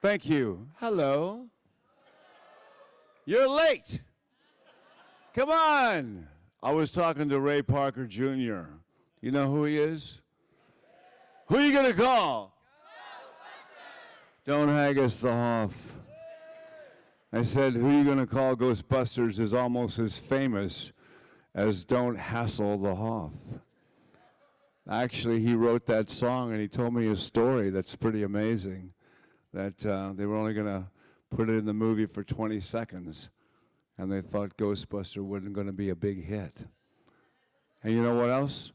Thank you. Hello. You're late. Come on. I was talking to Ray Parker Jr. You know who he is? Who are you going to call? Don't haggis the Hoff. I said, who are you going to call Ghostbusters is almost as famous as Don't Hassle the Hoff. Actually, he wrote that song, and he told me a story that's pretty amazing, that they were only going to put it in the movie for 20 seconds, and they thought Ghostbuster wasn't going to be a big hit. And you know what else?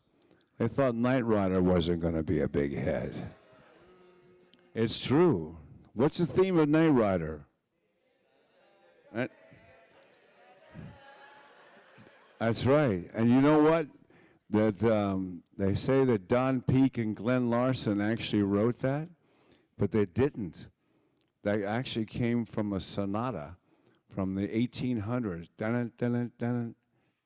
They thought Knight Rider wasn't going to be a big hit. It's true. What's the theme of Knight Rider? That's right. And you know what? That they say that Don Peake and Glenn Larson actually wrote that, but they didn't. That actually came from a sonata from the 1800s. Dun dun dun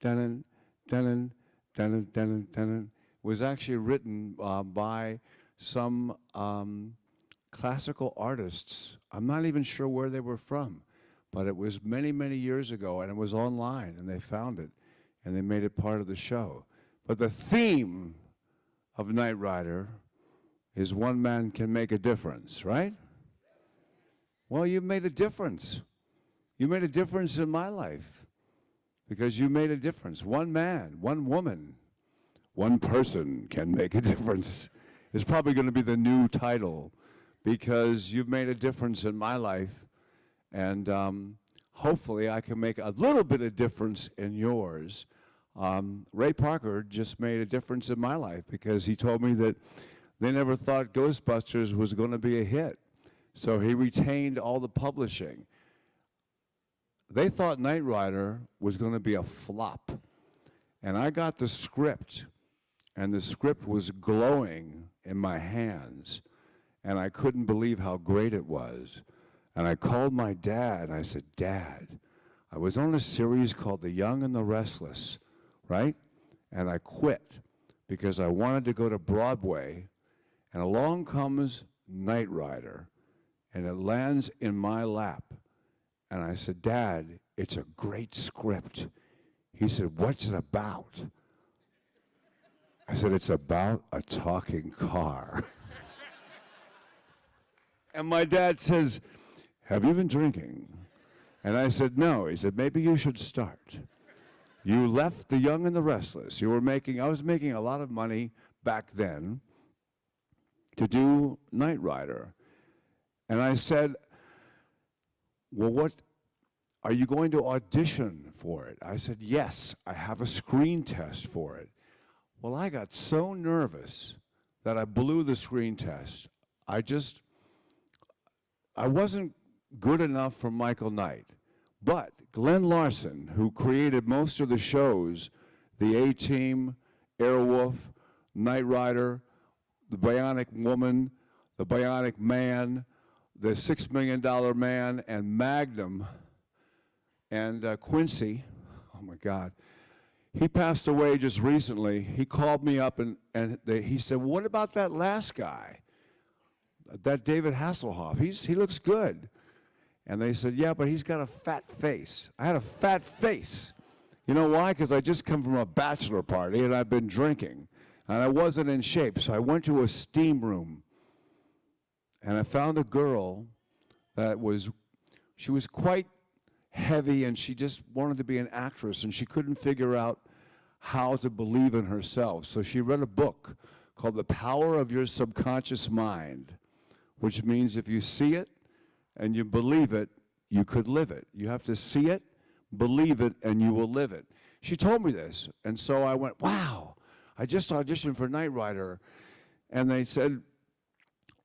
dun dun dun dun dun. Was actually written by some classical artists. I'm not even sure where they were from, but it was many, many years ago, and it was online, and they found it, and they made it part of the show. But the theme of Knight Rider is one man can make a difference, right? Well, you've made a difference. You made a difference in my life because you made a difference. One man, one woman, one person can make a difference. It's probably going to be the new title because you've made a difference in my life, and hopefully I can make a little bit of difference in yours. Ray Parker just made a difference in my life because he told me that they never thought Ghostbusters was going to be a hit. So he retained all the publishing. They thought Knight Rider was going to be a flop. And I got the script, and the script was glowing in my hands, and I couldn't believe how great it was. And I called my dad, and I said, Dad, I was on a series called The Young and the Restless, right? And I quit because I wanted to go to Broadway, and along comes Knight Rider, and it lands in my lap. And I said, Dad, it's a great script. He said, what's it about? I said, it's about a talking car. And my dad says, have you been drinking? And I said, no. He said, maybe you should start. You left The Young and the Restless. I was making a lot of money back then to do Knight Rider. And I said, well, what, are you going to audition for it? I said, yes, I have a screen test for it. Well, I got so nervous that I blew the screen test. I wasn't good enough for Michael Knight. But Glenn Larson, who created most of the shows, the A-Team, Airwolf, Knight Rider, the Bionic Woman, the Bionic Man, the $6 Million Man, and Magnum, and Quincy, oh my God. He passed away just recently. He called me up and he said, well, what about that last guy? That David Hasslehoff, he looks good. And they said, yeah, but he's got a fat face. I had a fat face. You know why? Because I just come from a bachelor party and I've been drinking. And I wasn't in shape, so I went to a steam room. And I found a girl that she was quite heavy, and she just wanted to be an actress, and she couldn't figure out how to believe in herself. So she read a book called The Power of Your Subconscious Mind, which means if you see it and you believe it, you could live it. You have to see it, believe it, and you will live it. She told me this, and so I went, wow, I just auditioned for Knight Rider, and they said,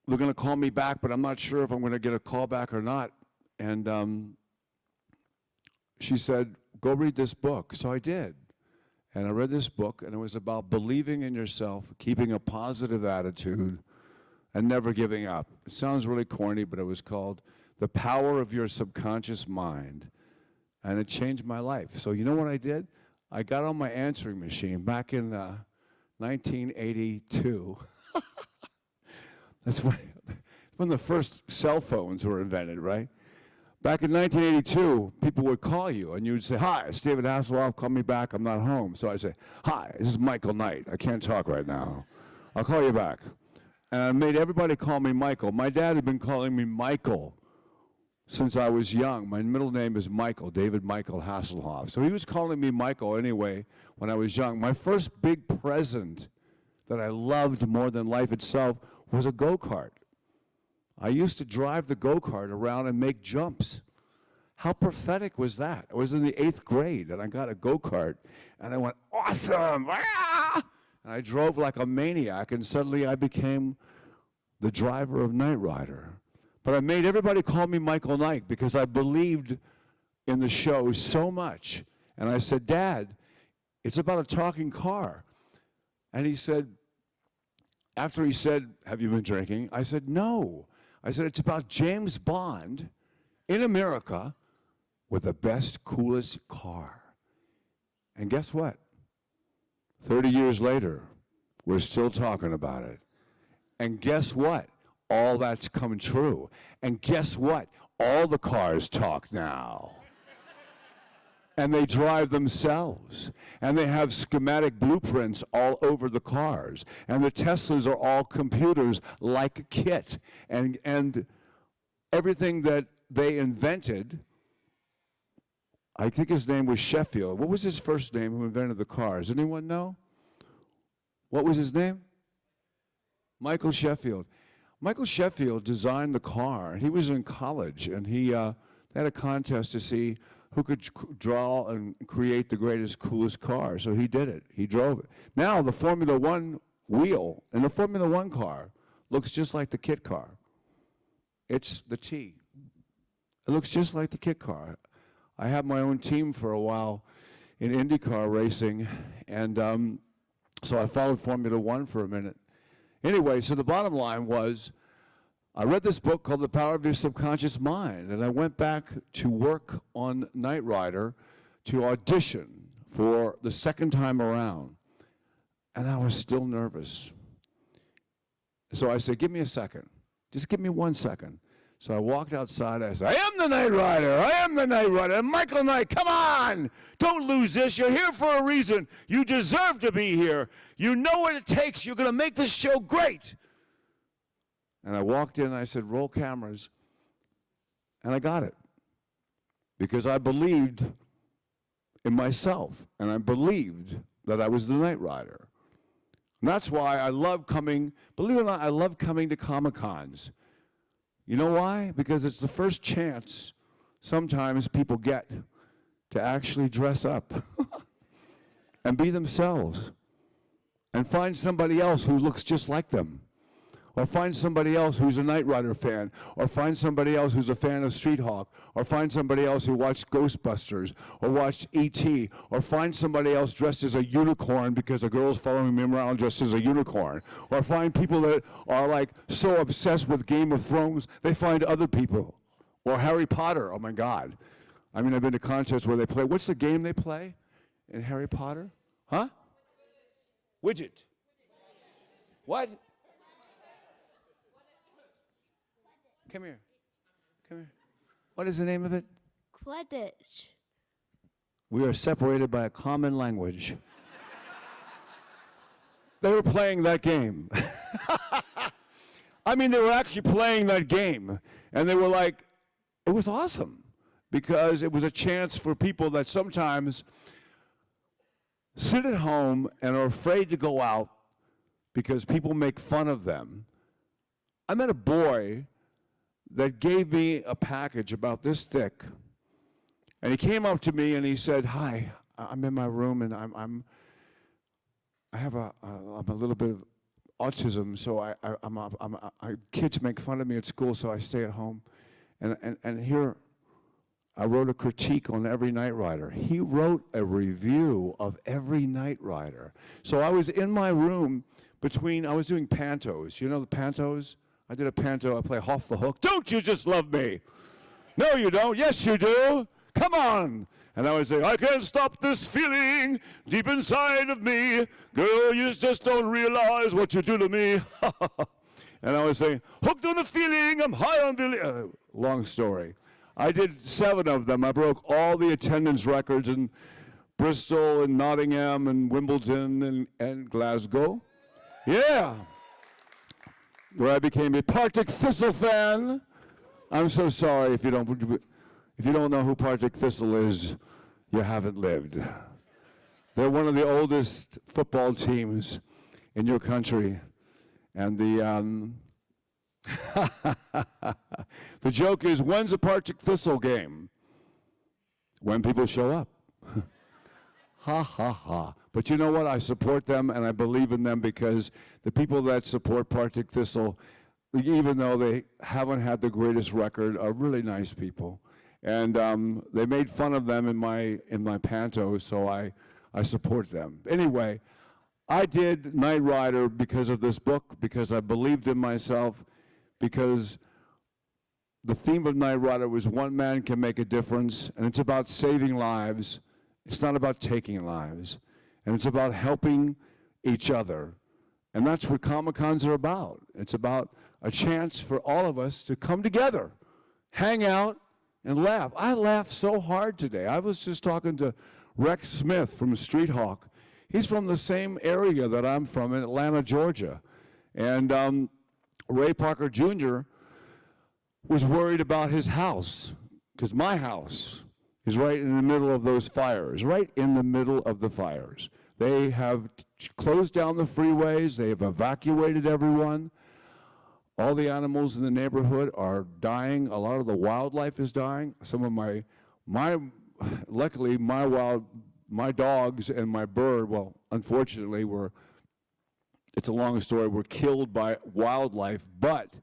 they're going to call me back, but I'm not sure if I'm going to get a call back or not. And she said, go read this book. So I did. And I read this book, and it was about believing in yourself, keeping a positive attitude, and never giving up. It sounds really corny, but it was called The Power of Your Subconscious Mind. And it changed my life. So you know what I did? I got on my answering machine back in 1982. That's when the first cell phones were invented, right? Back in 1982, people would call you, and you would say, "Hi, it's David Hasslehoff. Call me back. I'm not home." So I say, "Hi, this is Michael Knight. I can't talk right now. I'll call you back." And I made everybody call me Michael. My dad had been calling me Michael since I was young. My middle name is Michael, David Michael Hasslehoff. So he was calling me Michael anyway when I was young. My first big present that I loved more than life itself was a go-kart. I used to drive the go-kart around and make jumps. How prophetic was that? I was in the 8th grade, and I got a go-kart, and I went, "Awesome!" Ah! And I drove like a maniac, and suddenly I became the driver of Knight Rider. But I made everybody call me Michael Knight because I believed in the show so much. And I said, "Dad, it's about a talking car." And he said, after he said, "Have you been drinking?" I said, "No." I said, "It's about James Bond in America with the best, coolest car." And guess what? 30 years later, we're still talking about it. And guess what? All that's come true. And guess what? All the cars talk now. And they drive themselves. And they have schematic blueprints all over the cars. And the Teslas are all computers like a kit. And everything that they invented, I think his name was Sheffield. What was his first name who invented the cars? Anyone know? What was his name? Michael Sheffield. Michael Sheffield designed the car. He was in college, and he had a contest to see who could draw and create the greatest, coolest car. So he did it. He drove it. Now the Formula One wheel in the Formula One car looks just like the kit car. It's the T. It looks just like the kit car. I had my own team for a while in IndyCar racing, and so I followed Formula One for a minute. Anyway, so the bottom line was, I read this book called The Power of Your Subconscious Mind, and I went back to work on Knight Rider to audition for the second time around, and I was still nervous. So I said, "Give me a second. Just give me 1 second." So I walked outside. I said, "I am the Knight Rider. I am the Knight Rider. And Michael Knight, come on. Don't lose this. You're here for a reason. You deserve to be here. You know what it takes. You're going to make this show great." And I walked in and I said, "Roll cameras." And I got it. Because I believed in myself. And I believed that I was the Knight Rider. And that's why I love coming, believe it or not, I love coming to Comic-Cons. You know why? Because it's the first chance sometimes people get to actually dress up and be themselves and find somebody else who looks just like them, or find somebody else who's a Knight Rider fan, or find somebody else who's a fan of Street Hawk, or find somebody else who watched Ghostbusters, or watched E.T., or find somebody else dressed as a unicorn because a girl's following me around dressed as a unicorn, or find people that are like so obsessed with Game of Thrones, they find other people, or Harry Potter. Oh my God. I mean, I've been to contests where they play, what's the game they play in Harry Potter? Huh? Widget. What? Come here. Come here. What is the name of it? Quidditch. We are separated by a common language. They were playing that game. I mean, they were actually playing that game. And they were like, it was awesome. Because it was a chance for people that sometimes sit at home and are afraid to go out because people make fun of them. I met a boy that gave me a package about this thick, and he came up to me and he said, "Hi, I'm in my room and I'm a little bit of autism, so kids make fun of me at school, so I stay at home, and here I wrote a critique on every Knight Rider." He wrote a review of every Knight Rider. So I was in my room I was doing pantos. You know the pantos? I did a panto. I play Hoff the Hook. "Don't you just love me?" "No, you don't." "Yes, you do. Come on." And I would say, "I can't stop this feeling deep inside of me. Girl, you just don't realize what you do to me." And I was saying, hooked on a feeling, I'm high on belief. Long story. I did 7 of them. I broke all the attendance records in Bristol and Nottingham and Wimbledon and Glasgow. Yeah. Where I became a Partick Thistle fan. I'm so sorry if you don't know who Partick Thistle is, you haven't lived. They're one of the oldest football teams in your country. And the the joke is, when's a Partick Thistle game? When people show up. Ha, ha, ha. But you know what? I support them, and I believe in them, because the people that support Partick Thistle, even though they haven't had the greatest record, are really nice people. And they made fun of them in my panto, so I support them. Anyway, I did Knight Rider because of this book, because I believed in myself, because the theme of Knight Rider was one man can make a difference, and it's about saving lives. It's not about taking lives. And it's about helping each other. And that's what Comic-Cons are about. It's about a chance for all of us to come together, hang out, and laugh. I laughed so hard today. I was just talking to Rex Smith from Street Hawk. He's from the same area that I'm from in Atlanta, Georgia. And Ray Parker Jr. was worried about his house, because my house is right in the middle of those fires, right in the middle of the fires. They have closed down the freeways. They have evacuated everyone. All the animals in the neighborhood are dying. A lot of the wildlife is dying. Some of luckily my dogs and my bird, well, unfortunately, it's a long story, were killed by wildlife, but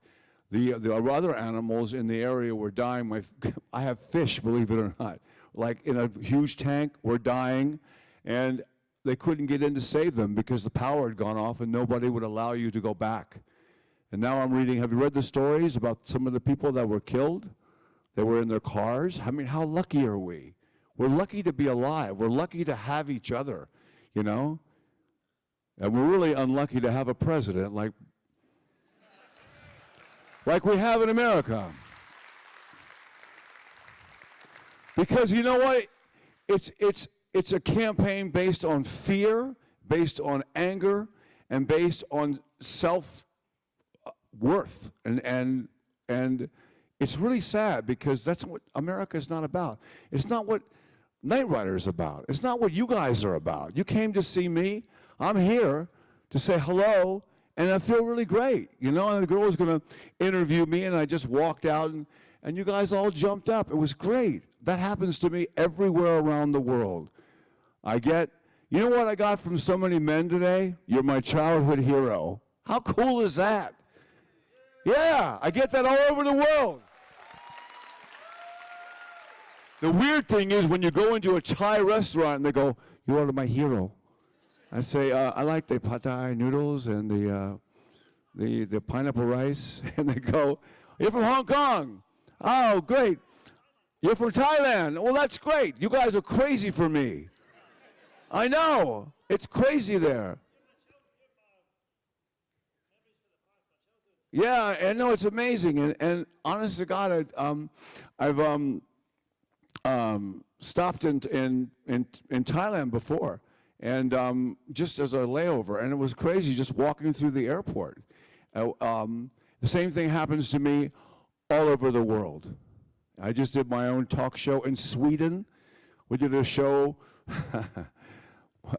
the other animals in the area were dying. I have fish, believe it or not, like in a huge tank, were dying, and they couldn't get in to save them because the power had gone off and nobody would allow you to go back. And now I'm reading, have you read the stories about some of the people that were killed? They were in their cars. I mean, how lucky are we? We're lucky to be alive. We're lucky to have each other, you know? And we're really unlucky to have a president like we have in America. Because you know what? It's a campaign based on fear, based on anger, and based on self-worth. And it's really sad, because that's what America is not about. It's not what Knight Rider is about. It's not what you guys are about. You came to see me. I'm here to say hello, and I feel really great. You know, and the girl was going to interview me, and I just walked out, and you guys all jumped up. It was great. That happens to me everywhere around the world. You know what I got from so many men today? You're my childhood hero. How cool is that? Yeah, I get that all over the world. The weird thing is when you go into a Thai restaurant and they go, you are my hero. I say, I like the pad thai noodles and the pineapple rice. And they go, you're from Hong Kong. Oh, great. You're from Thailand. Well, that's great. You guys are crazy for me. I know. It's crazy there. Yeah, I know, it's amazing. And honest to God, I've stopped in Thailand before, and just as a layover, and it was crazy just walking through the airport. The same thing happens to me all over the world. I just did my own talk show in Sweden. We did a show.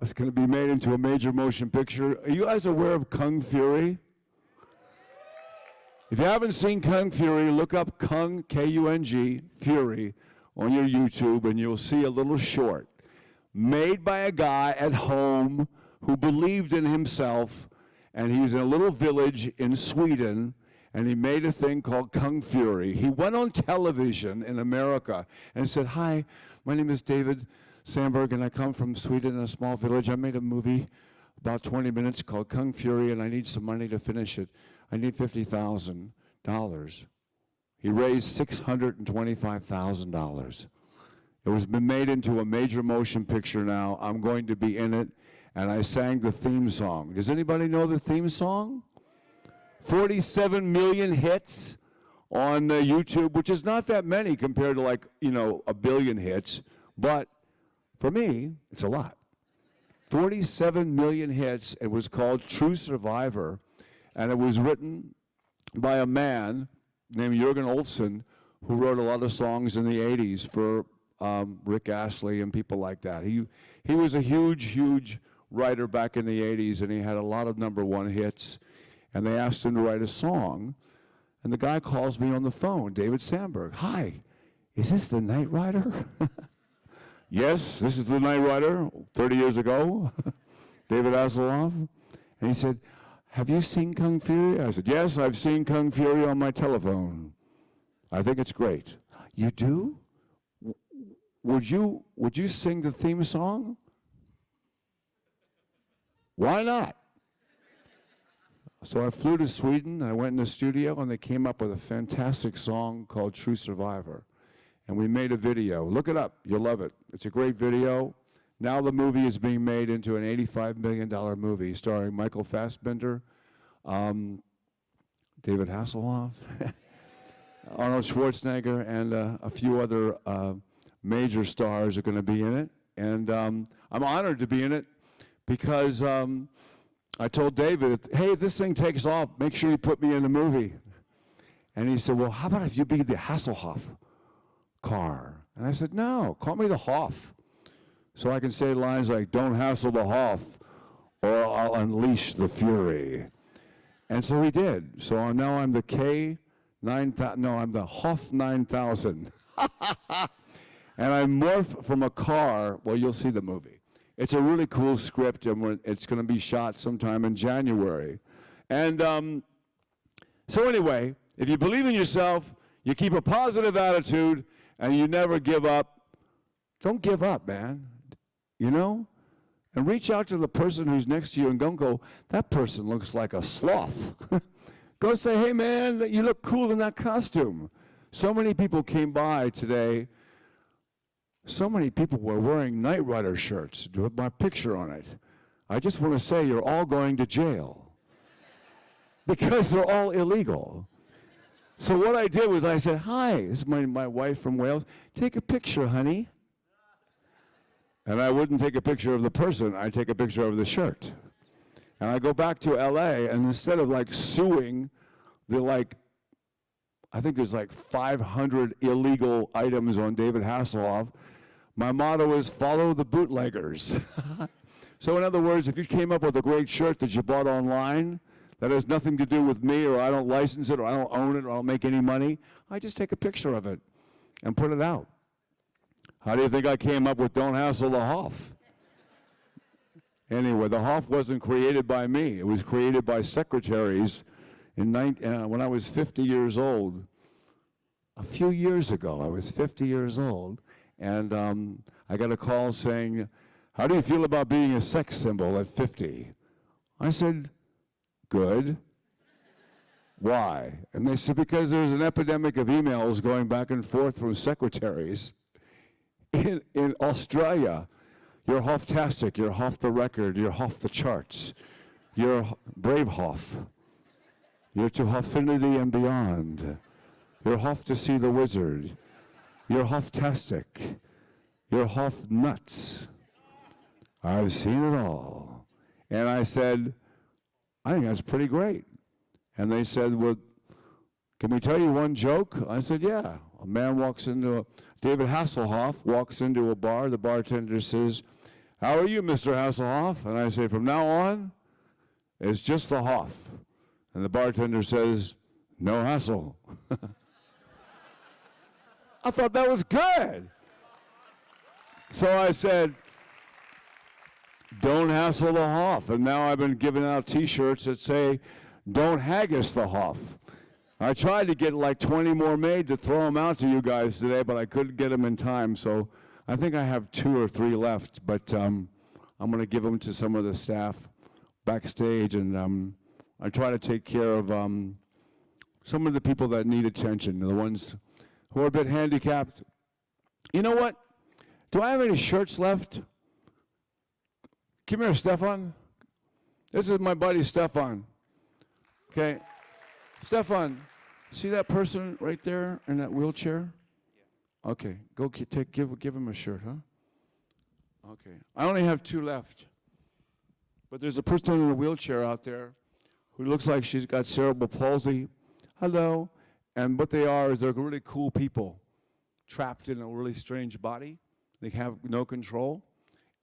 It's going to be made into a major motion picture. Are you guys aware of Kung Fury? If you haven't seen Kung Fury, look up Kung, K-U-N-G, Fury, on your YouTube, and you'll see a little short made by a guy at home who believed in himself, and he was in a little village in Sweden, and he made a thing called Kung Fury. He went on television in America and said, hi, my name is David Sandberg, and I come from Sweden in a small village. I made a movie about 20 minutes called Kung Fury, and I need some money to finish it. I need $50,000. He raised $625,000. It was been made into a major motion picture now. I'm going to be in it, and I sang the theme song. Does anybody know the theme song? 47 million hits on YouTube, which is not that many compared to like, a billion hits. But for me, it's a lot. 47 million hits. It was called True Survivor. And it was written by a man named Jürgen Olsen, who wrote a lot of songs in the 80s for Rick Astley and people like that. He was a huge writer back in the 80s, and he had a lot of #1 hits. And they asked him to write a song. And the guy calls me on the phone, David Sandberg. Hi, is this the Knight Rider? Yes, this is the Knight Rider, 30 years ago, David Hasslehoff. And he said, have you seen Kung Fury? I said, yes, I've seen Kung Fury on my telephone. I think it's great. You do? Would you sing the theme song? Why not? So I flew to Sweden, and I went in the studio, and they came up with a fantastic song called True Survivor. And we made a video. Look it up. You'll love it. It's a great video. Now the movie is being made into an $85 million movie starring Michael Fassbender, David Hasselhoff, Arnold Schwarzenegger, and a few other major stars are going to be in it. And I'm honored to be in it because I told David, hey, if this thing takes off, make sure you put me in the movie. And he said, well, how about if you be the Hasslehoff car? And I said, no, call me the Hoff. So I can say lines like, don't hassle the Hoff, or I'll unleash the fury. And so he did. So now I'm the I'm the Hoff 9000. And I morph from a car. Well, you'll see the movie. It's a really cool script, and it's going to be shot sometime in January. And so anyway, if you believe in yourself, you keep a positive attitude, and you never give up, don't give up, man. And reach out to the person who's next to you and don't go, that person looks like a sloth. Go say, hey, man, you look cool in that costume. So many people came by today. So many people were wearing Knight Rider shirts with my picture on it. I just want to say you're all going to jail because they're all illegal. So what I did was I said, hi, this is my wife from Wales. Take a picture, honey. And I wouldn't take a picture of the person. I'd take a picture of the shirt. And I go back to LA, and instead of suing I think there's 500 illegal items on David Hasselhoff, my motto is follow the bootleggers. So in other words, if you came up with a great shirt that you bought online that has nothing to do with me, or I don't license it, or I don't own it, or I don't make any money, I just take a picture of it and put it out. How do you think I came up with don't hassle the Hoff? Anyway, the Hoff wasn't created by me. It was created by secretaries when I was 50 years old. A few years ago, I was 50 years old, and I got a call saying, how do you feel about being a sex symbol at 50? I said, good. Why? And they said, because there's an epidemic of emails going back and forth from secretaries in Australia. You're Hoff-tastic, you're Hoff the record, you're Hoff the charts, you're brave Hoff, you're to Hoffinity and beyond, you're Hoff to see the wizard, you're Hoff-tastic, you're Hoff nuts. I've seen it all. And I said, I think that's pretty great. And they said, well, can we tell you one joke? I said, yeah. A man David Hasselhoff walks into a bar. The bartender says, how are you, Mr. Hasslehoff? And I say, from now on, it's just the Hoff. And the bartender says, no hassle. I thought that was good. So I said, don't hassle the Hoff. And now I've been giving out T-shirts that say, don't haggis the Hoff. I tried to get 20 more made to throw them out to you guys today, but I couldn't get them in time. So I think I have 2 or 3 left, but I'm going to give them to some of the staff backstage, and I try to take care of some of the people that need attention, the ones who are a bit handicapped. You know what? Do I have any shirts left? Come here, Stefan. This is my buddy Stefan. Okay. Stefan, see that person right there in that wheelchair? Yeah. Okay, go give him a shirt, huh? Okay. I only have 2 left. But there's a person in a wheelchair out there who looks like she's got cerebral palsy. Hello. And what they are is they're really cool people trapped in a really strange body. They have no control.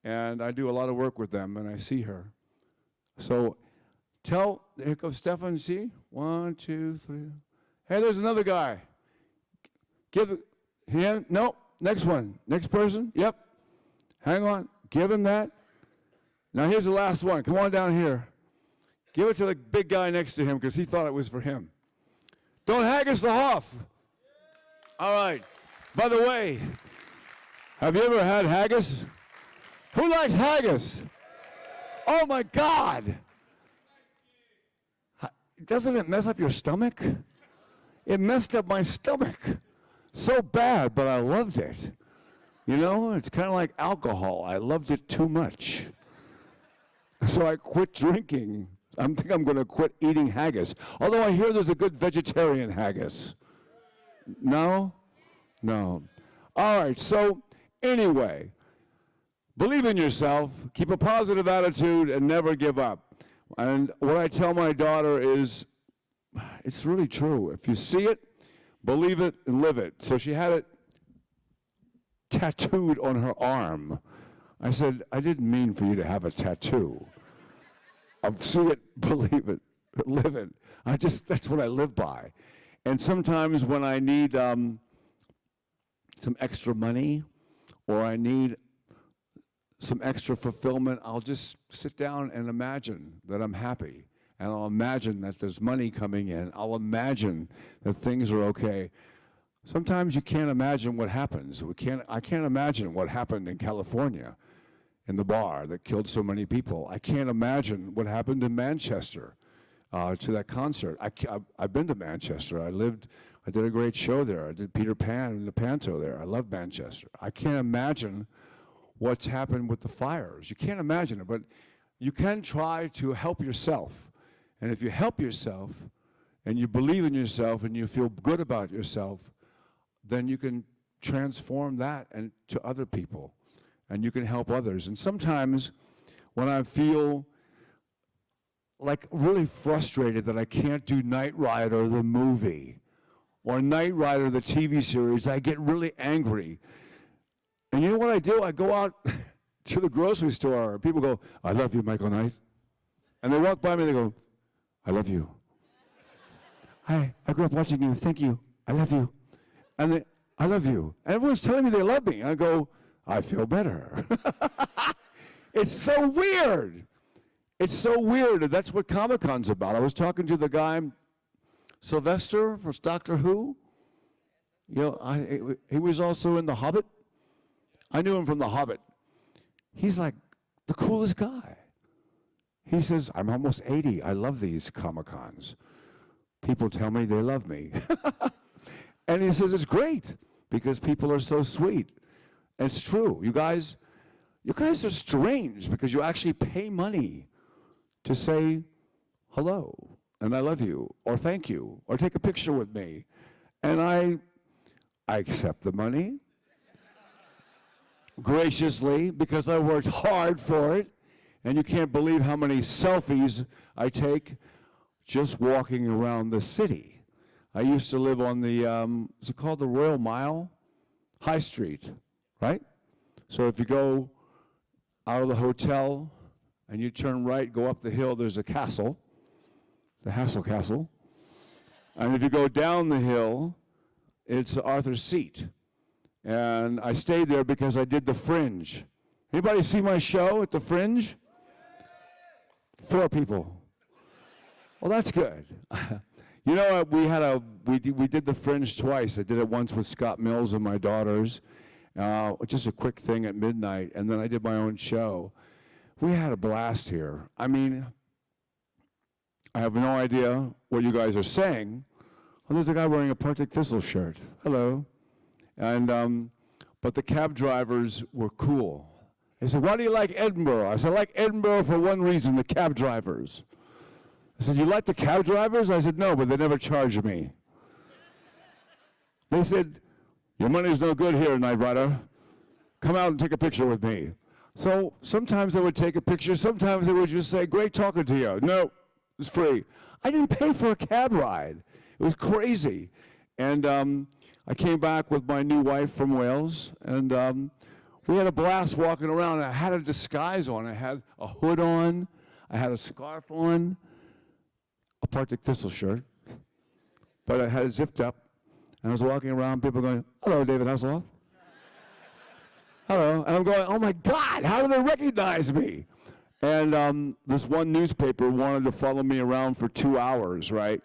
And I do a lot of work with them, and I see her. So here goes Stefan, see? 1, 2, 3. Hey, there's another guy. Give him, no, next one. Next person, yep. Hang on, give him that. Now here's the last one, come on down here. Give it to the big guy next to him because he thought it was for him. Don't haggis the Hoff. All right, by the way, have you ever had haggis? Who likes haggis? Oh my God. Doesn't it mess up your stomach? It messed up my stomach. So bad, but I loved it. You know, it's kind of like alcohol. I loved it too much. So I quit drinking. I think I'm going to quit eating haggis. Although I hear there's a good vegetarian haggis. No? No. All right, so anyway, believe in yourself, keep a positive attitude, and never give up. And what I tell my daughter is, it's really true. If you see it, believe it, and live it. So she had it tattooed on her arm. I said, I didn't mean for you to have a tattoo. See it, believe it, live it. That's what I live by. And sometimes when I need some extra money or I need some extra fulfillment, I'll just sit down and imagine that I'm happy. And I'll imagine that there's money coming in. I'll imagine that things are okay. Sometimes you can't imagine what happens. I can't imagine what happened in California in the bar that killed so many people. I can't imagine what happened in Manchester to that concert. I've been to Manchester. I did a great show there. I did Peter Pan and the Panto there. I love Manchester. I can't imagine what's happened with the fires. You can't imagine it, but you can try to help yourself. And if you help yourself and you believe in yourself and you feel good about yourself, then you can transform that to other people and you can help others. And sometimes when I feel like really frustrated that I can't do Knight Rider the movie or Knight Rider the TV series, I get really angry. And you know what I do? I go out to the grocery store. People go, I love you, Michael Knight. And they walk by me and they go, I love you. Hi, I grew up watching you. Thank you. I love you. And I love you. And everyone's telling me they love me. And I go, I feel better. It's so weird. It's so weird. And that's what Comic-Con's about. I was talking to the guy, Sylvester from Doctor Who. You know, he was also in The Hobbit. I knew him from The Hobbit. He's like the coolest guy. He says, I'm almost 80. I love these Comic-Cons. People tell me they love me. And he says, it's great because people are so sweet. And it's true. You guys are strange because you actually pay money to say hello and I love you or thank you or take a picture with me. And I accept the money graciously because I worked hard for it. And you can't believe how many selfies I take just walking around the city. I used to live on the, is it called the Royal Mile? High Street, right? So if you go out of the hotel and you turn right, go up the hill, there's a castle, the Hasslehoff Castle. And if you go down the hill, it's Arthur's Seat. And I stayed there because I did The Fringe. Anybody see my show at The Fringe? 4 people. Well, that's good. You know, we did The Fringe twice. I did it once with Scott Mills and my daughters, just a quick thing at midnight, and then I did my own show. We had a blast here. I mean, I have no idea what you guys are saying. Oh, there's a guy wearing a Partick Thistle shirt. Hello. And but the cab drivers were cool. They said, why do you like Edinburgh? I said, I like Edinburgh for one reason, the cab drivers. I said, you like the cab drivers? I said, no, but they never charge me. They said, your money's no good here, Night Rider. Come out and take a picture with me. So sometimes they would take a picture. Sometimes they would just say, great talking to you. No, it's free. I didn't pay for a cab ride. It was crazy. And I came back with my new wife from Wales, and we had a blast walking around. I had a disguise on. I had a hood on. I had a scarf on, a Arctic Thistle shirt, but I had it zipped up. And I was walking around, people going, hello, David Hasslehoff. Hello. And I'm going, oh my God, how do they recognize me? And this one newspaper wanted to follow me around for 2 hours, right?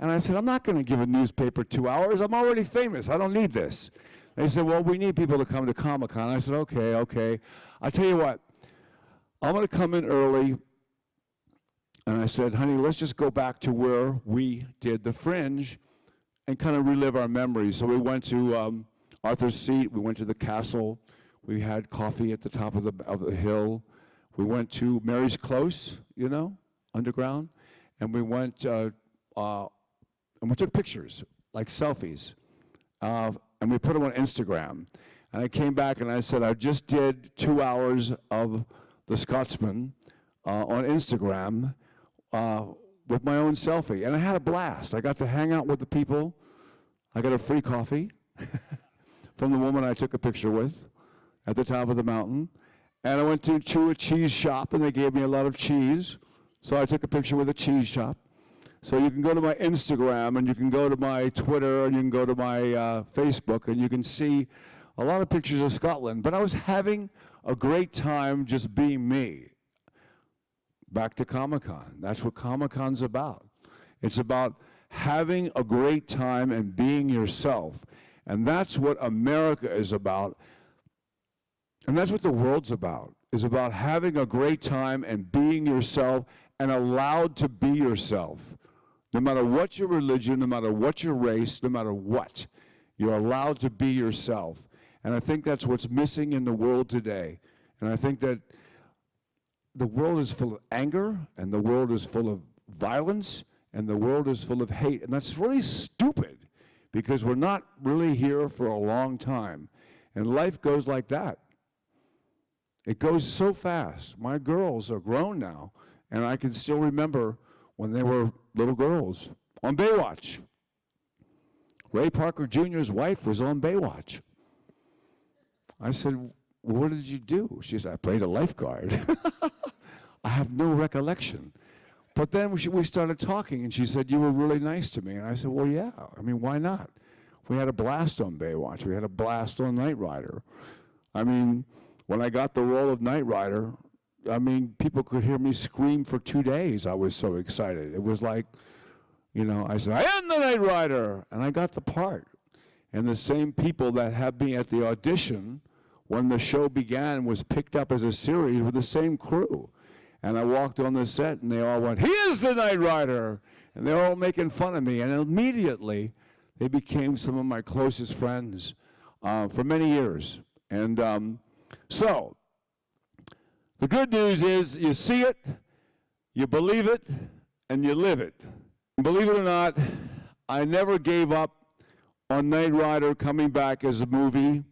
And I said, I'm not going to give a newspaper 2 hours. I'm already famous. I don't need this. They said, well, we need people to come to Comic-Con. I said, okay. I'll tell you what, I'm going to come in early. And I said, honey, let's just go back to where we did the Fringe and kind of relive our memories. So we went to Arthur's Seat. We went to the castle. We had coffee at the top of the hill. We went to Mary's Close, you know, underground. And we went and we took pictures, like selfies. And we put them on Instagram. And I came back and I said, I just did 2 hours of The Scotsman on Instagram with my own selfie. And I had a blast. I got to hang out with the people. I got a free coffee from the woman I took a picture with at the top of the mountain. And I went to a cheese shop, and they gave me a lot of cheese. So I took a picture with a cheese shop. So you can go to my Instagram, and you can go to my Twitter, and you can go to my Facebook, and you can see a lot of pictures of Scotland. But I was having a great time just being me. Back to Comic-Con. That's what Comic-Con's about. It's about having a great time and being yourself. And that's what America is about. And that's what the world's about, is about having a great time and being yourself and allowed to be yourself. No matter what your religion, no matter what your race, no matter what, you're allowed to be yourself. And I think that's what's missing in the world today. And I think that the world is full of anger, and the world is full of violence, and the world is full of hate. And that's really stupid, because we're not really here for a long time. And life goes like that. It goes so fast. My girls are grown now, and I can still remember when they were little girls on Baywatch. Ray Parker Jr.'s wife was on Baywatch. I said, well, what did you do? She said, I played a lifeguard. I have no recollection. But then we started talking, and she said, you were really nice to me. And I said, well, yeah. I mean, why not? We had a blast on Baywatch. We had a blast on Knight Rider. I mean, when I got the role of Knight Rider, I mean, people could hear me scream for 2 days. I was so excited. It was like, you know, I said, I am the Knight Rider, and I got the part. And the same people that had me at the audition when the show began was picked up as a series with the same crew. And I walked on the set, and they all went, he is the Knight Rider! And they were all making fun of me. And immediately, they became some of my closest friends for many years. And so, the good news is you see it, you believe it, and you live it. Believe it or not, I never gave up on Knight Rider coming back as a movie.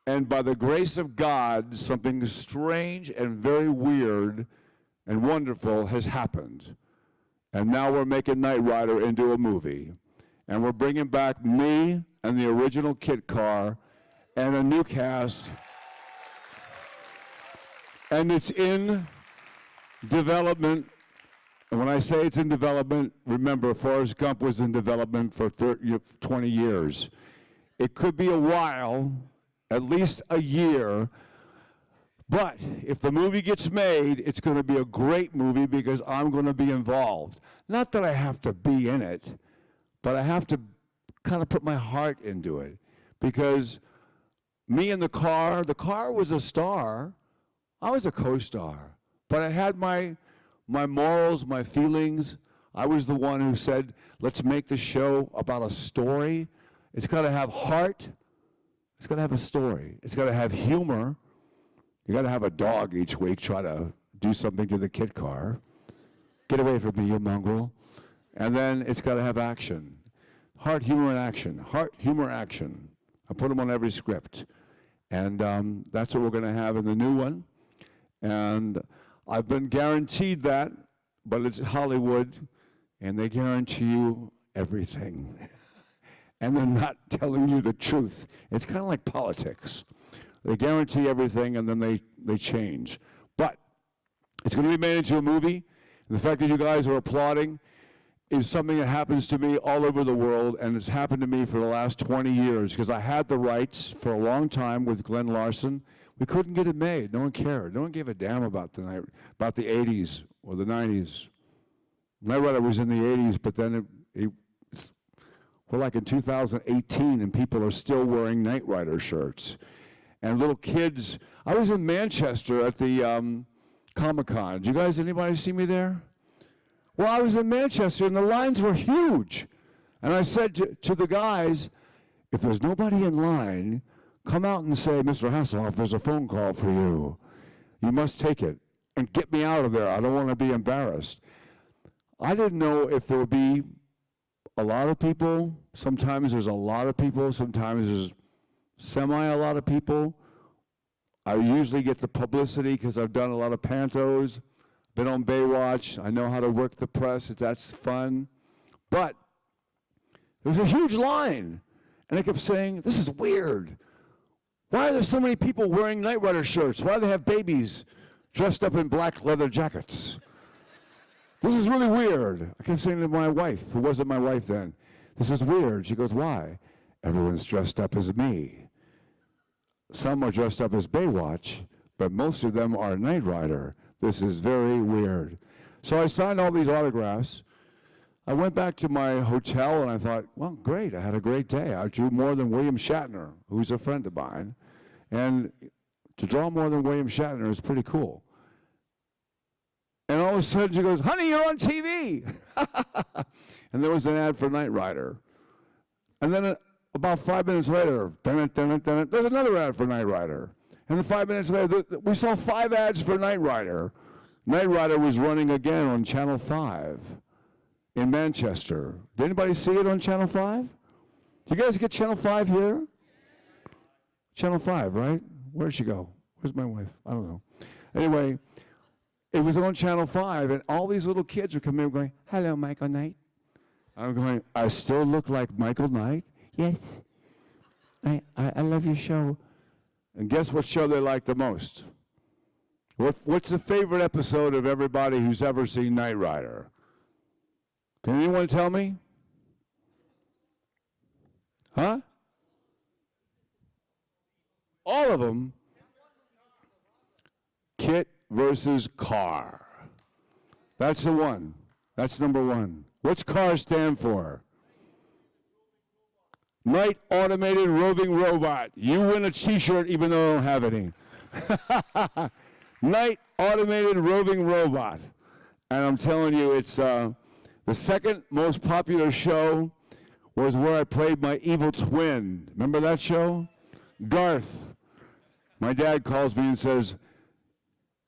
And by the grace of God, something strange and very weird and wonderful has happened. And now we're making Knight Rider into a movie. And we're bringing back me and the original kit car and a new cast. And it's in development. And when I say it's in development, remember, Forrest Gump was in development for 20 years. It could be a while, at least a year. But if the movie gets made, it's going to be a great movie because I'm going to be involved. Not that I have to be in it, but I have to kind of put my heart into it. Because me and the car was a star. I was a co-star. But I had my morals, my feelings. I was the one who said, let's make the show about a story. It's got to have heart. It's got to have a story. It's got to have humor. You got to have a dog each week try to do something to the kit car. Get away from me, you mongrel. And then it's got to have action. Heart, humor, and action. Heart, humor, action. I put them on every script. And that's what we're going to have in the new one. And I've been guaranteed that, but it's Hollywood, and they guarantee you everything. And they're not telling you the truth. It's kind of like politics. They guarantee everything, and then they change. But it's going to be made into a movie. And the fact that you guys are applauding is something that happens to me all over the world, and it's happened to me for the last 20 years, because I had the rights for a long time with Glenn Larson. We couldn't get it made. No one cared. No one gave a damn about the 80s or the 90s. Knight Rider was in the 80s, but then we're like in 2018, and people are still wearing Knight Rider shirts. And little kids, I was in Manchester at the Comic-Con. Did you guys, anybody see me there? Well, I was in Manchester, and the lines were huge. And I said to the guys, if there's nobody in line, come out and say, Mr. Hasslehoff, there's a phone call for you. You must take it and get me out of there. I don't want to be embarrassed. I didn't know if there would be a lot of people. Sometimes there's a lot of people. Sometimes there's a lot of people. I usually get the publicity because I've done a lot of pantos, been on Baywatch. I know how to work the press. That's fun. But there was a huge line. And I kept saying, this is weird. Why are there so many people wearing Knight Rider shirts? Why do they have babies dressed up in black leather jackets? This is really weird. I kept saying to my wife, who wasn't my wife then, this is weird. She goes, why? Everyone's dressed up as me. Some are dressed up as Baywatch, but most of them are Knight Rider. This is very weird. So I signed all these autographs. I went back to my hotel, and I thought, well, great. I had a great day. I drew more than William Shatner, who's a friend of mine. And to draw more than William Shatner is pretty cool. And all of a sudden she goes, honey, you're on TV. And there was an ad for Knight Rider. And then about 5 minutes later, there's another ad for Knight Rider. And then 5 minutes later, we saw 5 ads for Knight Rider. Knight Rider was running again on Channel 5 in Manchester. Did anybody see it on Channel 5? Do you guys get Channel 5 here? Channel 5, right? Where'd she go? Where's my wife? I don't know. Anyway, it was on Channel 5, and all these little kids were coming in going, hello, Michael Knight. I'm going, I still look like Michael Knight? Yes. I love your show. And guess what show they like the most? What's the favorite episode of everybody who's ever seen Knight Rider? Can anyone tell me? Huh? All of them. Kit versus Car. That's the one. That's number one. What's CAR stand for? Knight Automated Roving Robot. You win a t-shirt even though I don't have any. Knight Automated Roving Robot. And I'm telling you, it's the second most popular show was where I played my evil twin. Remember that show? Garth. My dad calls me and says,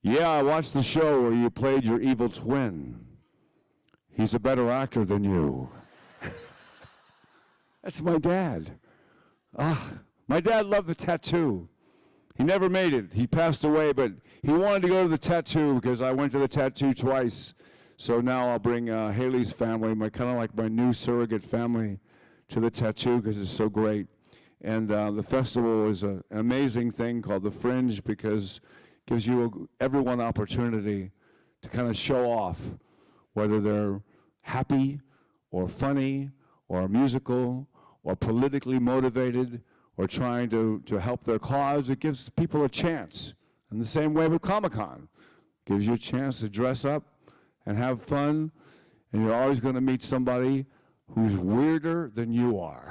yeah, I watched the show where you played your evil twin. He's a better actor than you. That's my dad. My dad loved the tattoo. He never made it. He passed away, but he wanted to go to the tattoo because I went to the tattoo twice. So now I'll bring Haley's family, kind of like my new surrogate family, to the tattoo because it's so great. And the festival is an amazing thing called the Fringe because it gives everyone opportunity to kind of show off, whether they're happy or funny or musical or politically motivated or trying to help their cause. It gives people a chance. In the same way with Comic-Con. Gives you a chance to dress up and have fun, and you're always going to meet somebody who's weirder than you are.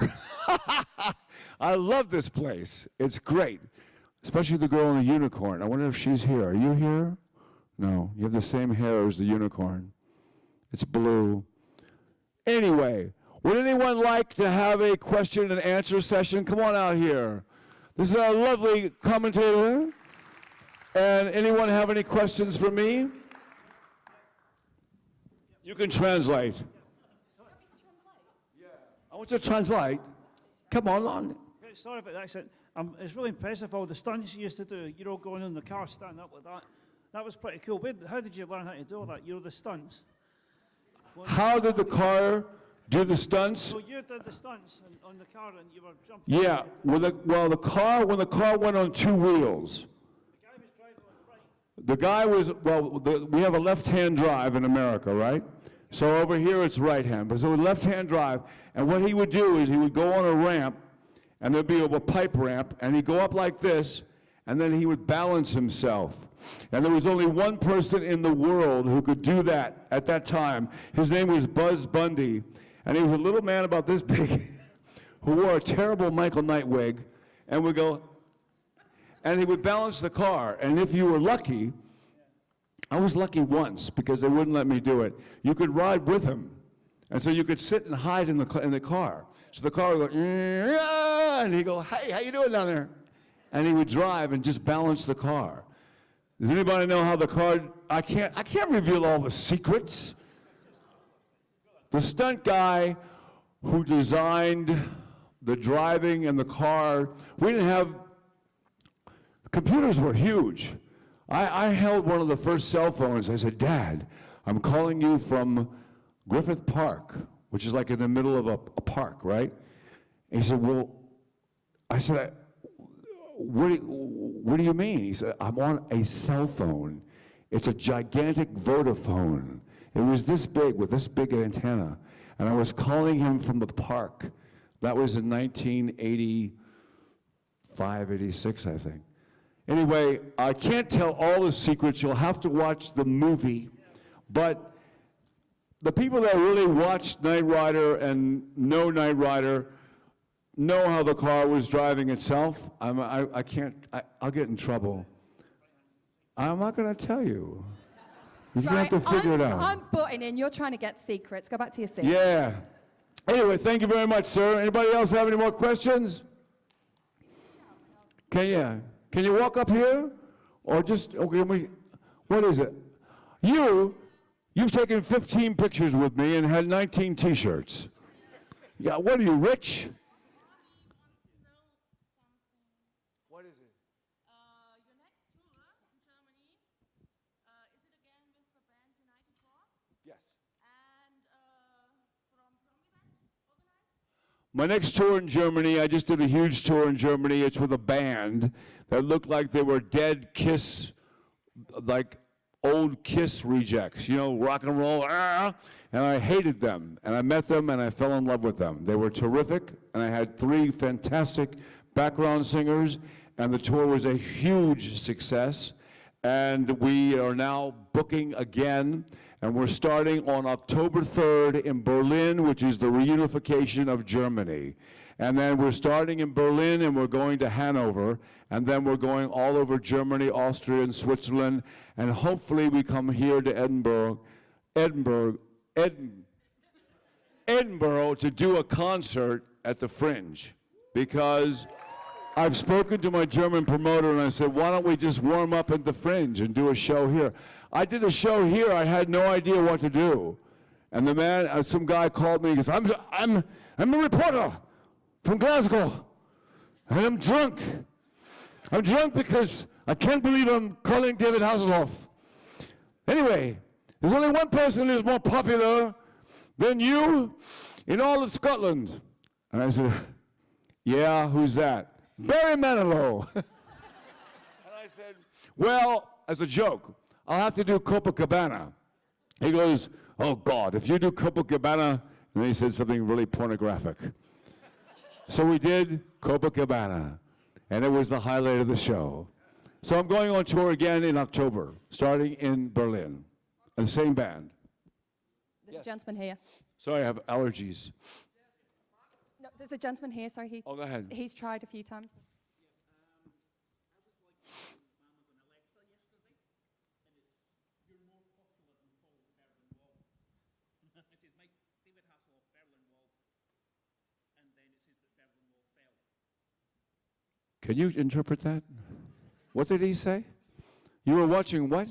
I love this place. It's great, especially the girl in the unicorn. I wonder if she's here. Are you here? No, you have the same hair as the unicorn. It's blue. Anyway, would anyone like to have a question and answer session? Come on out here. This is our lovely commentator. And anyone have any questions for me? You can translate. I want you to translate. Come on. Sorry about the accent. It's really impressive all the stunts you used to do. You know, going in the car, standing up like that. That was pretty cool. How did you learn how to do all that? You know, the stunts. How did the car do the stunts? So you did the stunts on the car, and you were jumping. Yeah. When the car went on two wheels. The guy was driving on the right. We have a left-hand drive in America, right? So over here it's right-hand, but so a left-hand drive. And what he would do is he would go on a ramp, and there'd be a pipe ramp, and he'd go up like this, and then he would balance himself. And there was only one person in the world who could do that at that time. His name was Buzz Bundy, and he was a little man about this big who wore a terrible Michael Knight wig, and would go, and he would balance the car. And if you were lucky, I was lucky once because they wouldn't let me do it. You could ride with him, and so you could sit and hide in the car. So the car would go, and he'd go, hey, how you doing down there? And he would drive and just balance the car. Does anybody know how the car, I can't reveal all the secrets. The stunt guy who designed the driving and the car, we didn't have, computers were huge. I held one of the first cell phones. I said, Dad, I'm calling you from Griffith Park, which is like in the middle of a park, right? And he said, well, I said, what do you mean? He said, I'm on a cell phone. It's a gigantic Vodafone. It was this big, with this big antenna. And I was calling him from the park. That was in 1985, 86, I think. Anyway, I can't tell all the secrets. You'll have to watch the movie. But the people that really watched Knight Rider and know Knight Rider know how the car was driving itself. I'll get in trouble. I'm not going to tell you. You just have to figure it out. I'm butting in. You're trying to get secrets. Go back to your seat. Yeah. Anyway, thank you very much, sir. Anybody else have any more questions? Can you walk up here? Or just, okay, what is it? You've taken 15 pictures with me and had 19 t-shirts. Yeah, what are you, rich? What is it? Your next tour in Germany, is it again with the band United Four? Yes. And from event organized? My next tour in Germany, I just did a huge tour in Germany. It's with a band that looked like they were dead Kiss, like old Kiss rejects, you know, rock and roll, and I hated them. And I met them and I fell in love with them. They were terrific, and I had 3 fantastic background singers, and the tour was a huge success. And we are now booking again, and we're starting on October 3rd in Berlin, which is the reunification of Germany. And then we're starting in Berlin, and we're going to Hanover, and then we're going all over Germany, Austria, and Switzerland, and hopefully we come here to Edinburgh to do a concert at the Fringe, because I've spoken to my German promoter and I said, why don't we just warm up at the Fringe and do a show here? I did a show here, I had no idea what to do. And the man, some guy called me, he goes, I'm a reporter from Glasgow, and I'm drunk. I'm drunk because I can't believe I'm calling David Hasslehoff. Anyway, there's only one person who's more popular than you in all of Scotland. And I said, yeah, who's that? Barry Manilow. And I said, well, as a joke, I'll have to do Copacabana. He goes, oh God, if you do Copacabana, and then he said something really pornographic. So we did Copacabana, and it was the highlight of the show. So I'm going on tour again in October, starting in Berlin. And the same band. There's a gentleman here. Sorry, I have allergies. No, there's a gentleman here. Sorry, Oh, go ahead. he's tried a few times. Can you interpret that? What did he say? You were watching what?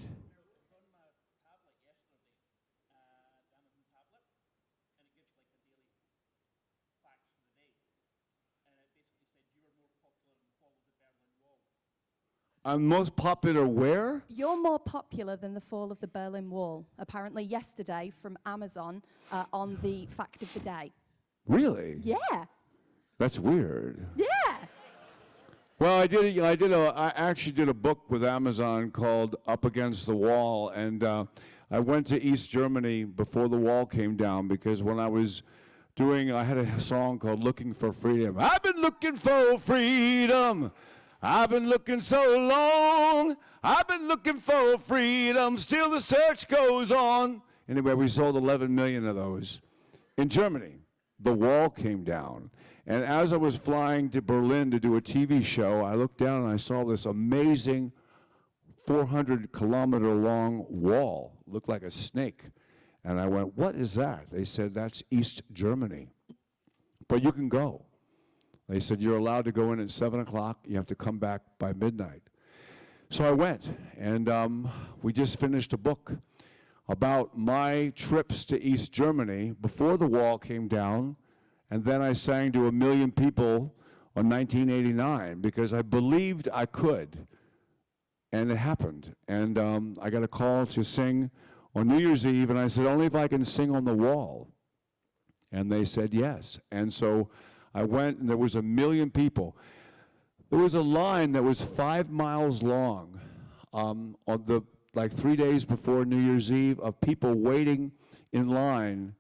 I'm most popular where? You're more popular than the fall of the Berlin Wall, apparently yesterday from Amazon on the fact of the day. Really? Yeah. That's weird. Yeah. Well, I actually did a book with Amazon called Up Against the Wall, and I went to East Germany before the wall came down because when I was I had a song called Looking for Freedom. I've been looking for freedom. I've been looking so long. I've been looking for freedom. Still the search goes on. Anyway, we sold 11 million of those. In Germany, the wall came down. And as I was flying to Berlin to do a TV show, I looked down and I saw this amazing 400-kilometer long wall. Looked like a snake. And I went, what is that? They said, that's East Germany. But you can go. They said, you're allowed to go in at 7 o'clock. You have to come back by midnight. So I went, and we just finished a book about my trips to East Germany before the wall came down, and then I sang to 1 million people on 1989 because I believed I could, and it happened. And I got a call to sing on New Year's Eve, and I said, only if I can sing on the wall. And they said yes. And so I went, and there was 1 million people. There was a line that was 5 miles long on the 3 days before New Year's Eve of people waiting in line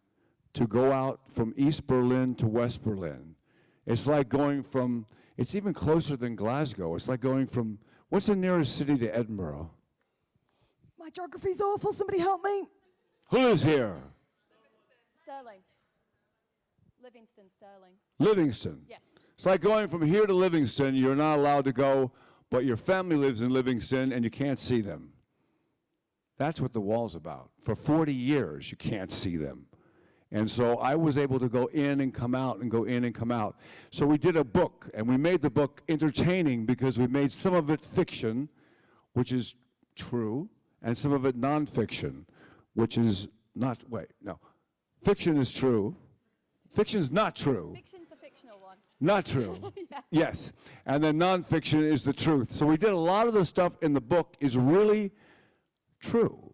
to go out from East Berlin to West Berlin. It's like going from, it's even closer than Glasgow. It's like going from, what's the nearest city to Edinburgh? My geography's awful. Somebody help me. Who lives here? Sterling. Livingston, Sterling. Livingston. Yes. It's like going from here to Livingston. You're not allowed to go, but your family lives in Livingston and you can't see them. That's what the wall's about. For 40 years, you can't see them. And so I was able to go in and come out and go in and come out. So we did a book, and we made the book entertaining because we made some of it fiction, which is true, and some of it nonfiction, which is not, wait, no. Fiction is true. Fiction's not true. Fiction's the fictional one. Not true. Yeah. Yes. And then nonfiction is the truth. So we did a lot of the stuff in the book is really true.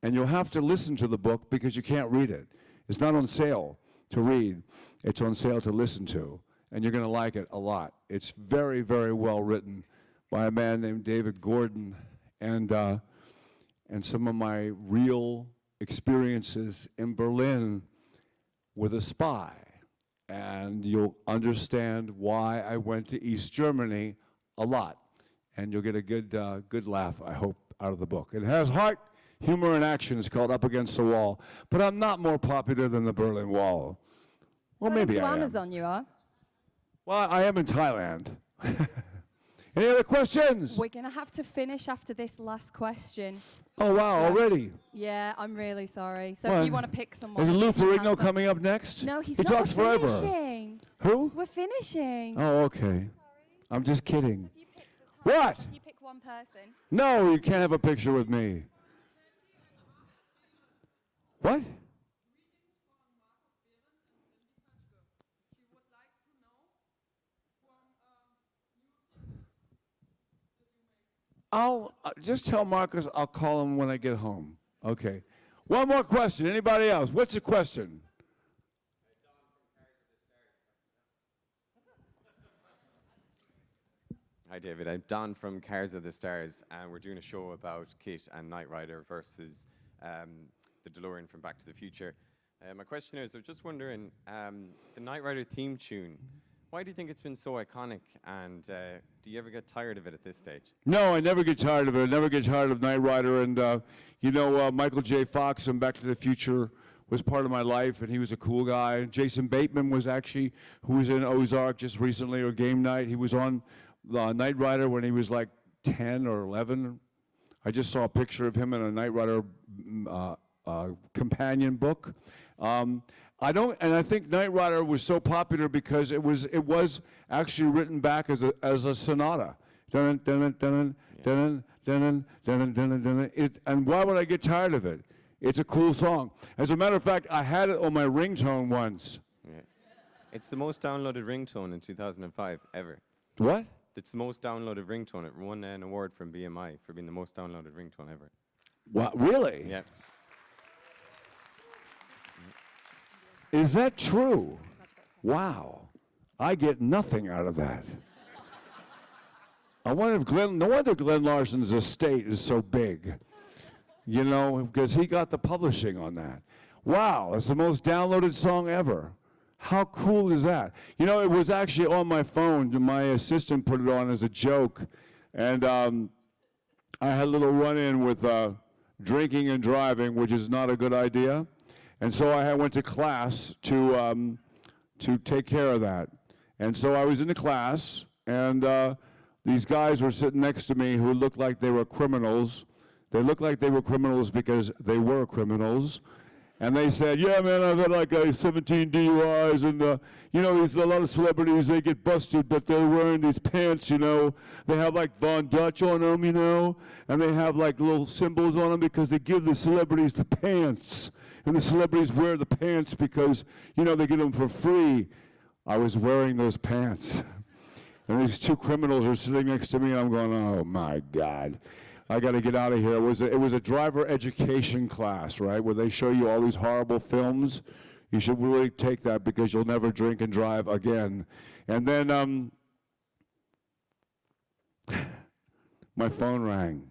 And you'll have to listen to the book because you can't read it. It's not on sale to read. It's on sale to listen to. And you're going to like it a lot. It's very, very well written by a man named David Gordon. And some of my real experiences in Berlin with a spy. And you'll understand why I went to East Germany a lot. And you'll get a good laugh, I hope, out of the book. It has heart, humor, and action. It's called Up Against the Wall. But I'm not more popular than the Berlin Wall. Well, maybe I am. Amazon, you are. Well, I am in Thailand. Any other questions? We're going to have to finish after this last question. Oh, wow, So- already? Yeah, I'm really sorry. So Well, if you want to pick someone. Is Lou keep your Ferrigno hands up. coming up next? No, he's he not. talks We're forever. finishing. Who? We're finishing. Oh, okay. I'm just kidding. If you pick this What? You pick one person. No, you can't have a picture with me. What? I'll just tell Marcus I'll call him when I get home. Okay. One more question. Anybody else? What's the question? Hi, David. I'm Don from Cars of the Stars, and we're doing a show about Kit and Knight Rider versus the DeLorean from Back to the Future. My question is, I'm just wondering, the Knight Rider theme tune, why do you think it's been so iconic, and do you ever get tired of it at this stage? No, I never get tired of it. I never get tired of Knight Rider. And, Michael J. Fox in Back to the Future was part of my life, and he was a cool guy. Jason Bateman was actually, who was in Ozark just recently, or Game Night. He was on Knight Rider when he was like 10 or 11. I just saw a picture of him in a Knight Rider companion book. I think Knight Rider was so popular because it was actually written back as a sonata. Dun, dun, dun, dun, dun, dun, dun, dun. And why would I get tired of it? It's a cool song. As a matter of fact, I had it on my ringtone once. Yeah. It's the most downloaded ringtone in 2005 ever. What? It's the most downloaded ringtone. It won an award from BMI for being the most downloaded ringtone ever. What, really? Yeah. Is that true? Wow. I get nothing out of that. I wonder if no wonder Glenn Larson's estate is so big. You know, because he got the publishing on that. Wow, it's the most downloaded song ever. How cool is that? You know, it was actually on my phone. My assistant put it on as a joke. And I had a little run-in with drinking and driving, which is not a good idea. And so I went to class to take care of that. And so I was in the class, and these guys were sitting next to me who looked like they were criminals. They looked like they were criminals because they were criminals. And they said, yeah, man, I've had like 17 DUIs, and, you know, there's a lot of celebrities, they get busted, but they're wearing these pants, you know. They have like Von Dutch on them, you know, and they have like little symbols on them because they give the celebrities the pants. And the celebrities wear the pants because, you know, they get them for free. I was wearing those pants. And these two criminals are sitting next to me, and I'm going, oh, my God. I got to get out of here. It was a driver education class, right, where they show you all these horrible films. You should really take that because you'll never drink and drive again. And then my phone rang.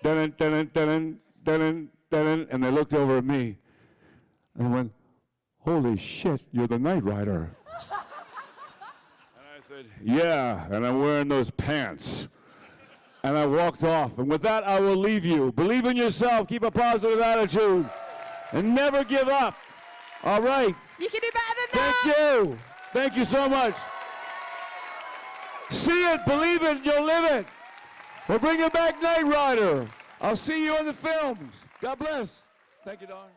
Dun, dun, dun, dun, dun, and they looked over at me and they went, holy shit, you're the Knight Rider. And I said, yeah, and I'm wearing those pants. And I walked off. And with that, I will leave you. Believe in yourself. Keep a positive attitude. And never give up. All right. You can do better than that. Thank you. Thank you so much. See it, believe it, you'll live it. We're bringing back Knight Rider. I'll see you in the films. God bless. Thank you, Don.